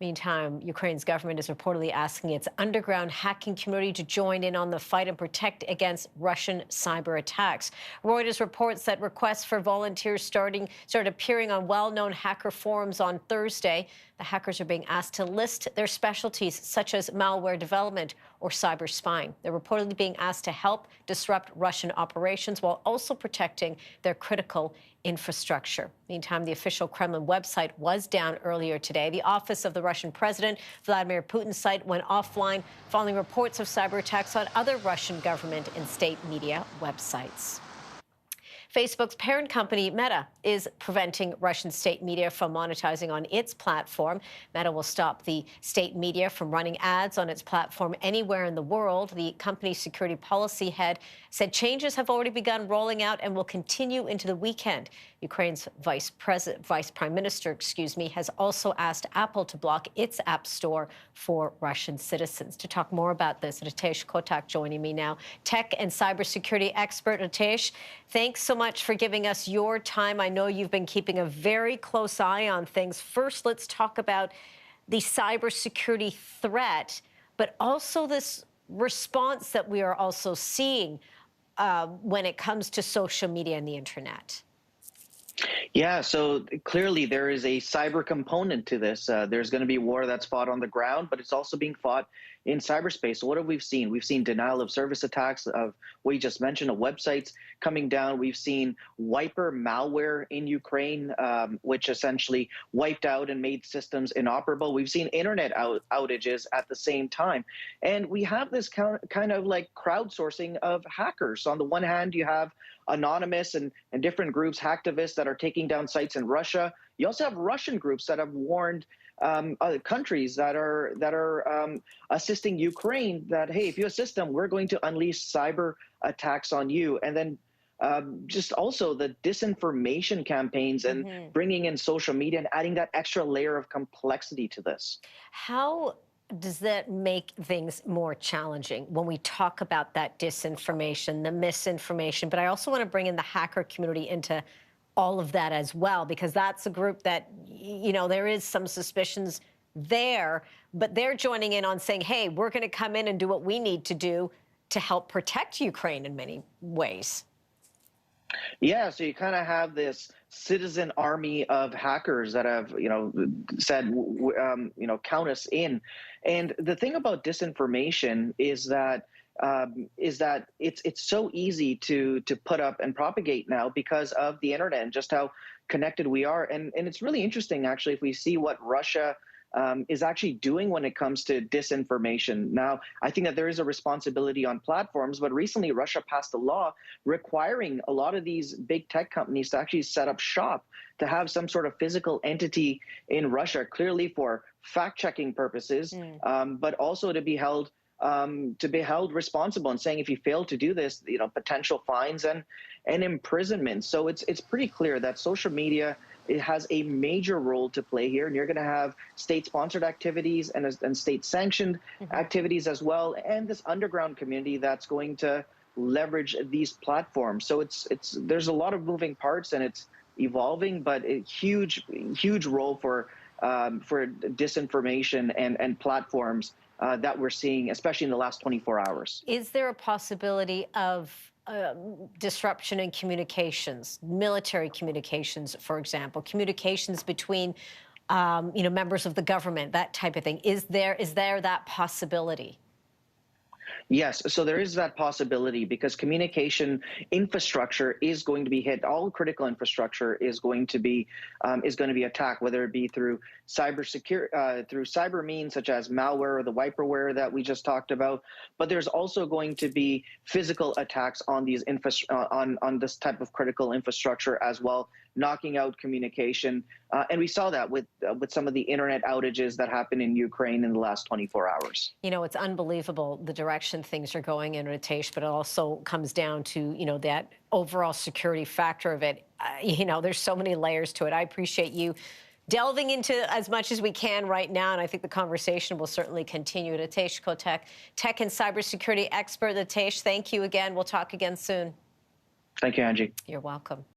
Meantime, Ukraine's government is reportedly asking its underground hacking community to join in on the fight and protect against Russian cyber attacks. Reuters reports that requests for volunteers started appearing on well-known hacker forums on Thursday. The hackers are being asked to list their specialties, such as malware development or cyber spying. They're reportedly being asked to help disrupt Russian operations while also protecting their critical infrastructure. Meantime, the official Kremlin website was down earlier today. The office of the Russian President Vladimir Putin's site went offline following reports of cyber attacks on other Russian government and state media websites. Facebook's parent company, Meta, is preventing Russian state media from monetizing on its platform. Meta will stop the state media from running ads on its platform anywhere in the world. The company's security policy head said changes have already begun rolling out and will continue into the weekend. Ukraine's vice prime minister, has also asked Apple to block its app store for Russian citizens. To talk more about this, Ritesh Kotak joining me now, tech and cybersecurity expert. Ritesh, thanks so much for giving us your time. I know you've been keeping a very close eye on things. First, let's talk about the cybersecurity threat, but also this response that we are also seeing when it comes to social media and the internet. Yeah, so clearly there is a cyber component to this. There's going to be war that's fought on the ground, but it's also being fought in cyberspace. So what have we seen? We've seen denial of service attacks of what you just mentioned, of websites coming down. We've seen wiper malware in Ukraine, which essentially wiped out and made systems inoperable. We've seen internet outages at the same time. And we have this kind of like crowdsourcing of hackers. So on the one hand, you have anonymous and different groups, hacktivists that are taking down sites in Russia. You also have Russian groups that have warned other countries that are assisting Ukraine that, hey, if you assist them, we're going to unleash cyber attacks on you. And then just also the disinformation campaigns and bringing in social media and adding that extra layer of complexity to this. How does that make things more challenging when we talk about that disinformation, the misinformation? But I also want to bring in the hacker community into all of that as well, because that's a group that, there is some suspicions there, but they're joining in on saying, hey, we're going to come in and do what we need to do to help protect Ukraine in many ways. Yeah, so you kind of have this citizen army of hackers that have, said, count us in. And the thing about disinformation is that it's so easy to put up and propagate now because of the internet and just how connected we are. And it's really interesting, actually, if we see what Russia is actually doing when it comes to disinformation. Now, I think that there is a responsibility on platforms, but recently Russia passed a law requiring a lot of these big tech companies to actually set up shop, to have some sort of physical entity in Russia, clearly for fact-checking purposes, but also to be held responsible and saying if you fail to do this, potential fines and imprisonment. So it's pretty clear that social media, it has a major role to play here, and you're going to have state-sponsored activities and state-sanctioned activities as well, and this underground community that's going to leverage these platforms. So there's a lot of moving parts, and it's evolving, but a huge role for disinformation and platforms that we're seeing, especially in the last 24 hours. Is there a possibility of disruption in communications, military communications, for example, communications between, members of the government, that type of thing? Is there that possibility? Yes, so there is that possibility because communication infrastructure is going to be hit. All critical infrastructure is going to be attacked, whether it be through cyber means such as malware or the wiperware that we just talked about. But there's also going to be physical attacks on these on this type of critical infrastructure as well, knocking out communication. And we saw that with some of the internet outages that happened in Ukraine in the last 24 hours. It's unbelievable the direction things are going in, Ritesh, but it also comes down to, that overall security factor of it. There's so many layers to it. I appreciate you delving into as much as we can right now, and I think the conversation will certainly continue. Ritesh Kotak, tech and cybersecurity expert. Ritesh, thank you again. We'll talk again soon. Thank you, Angie. You're welcome.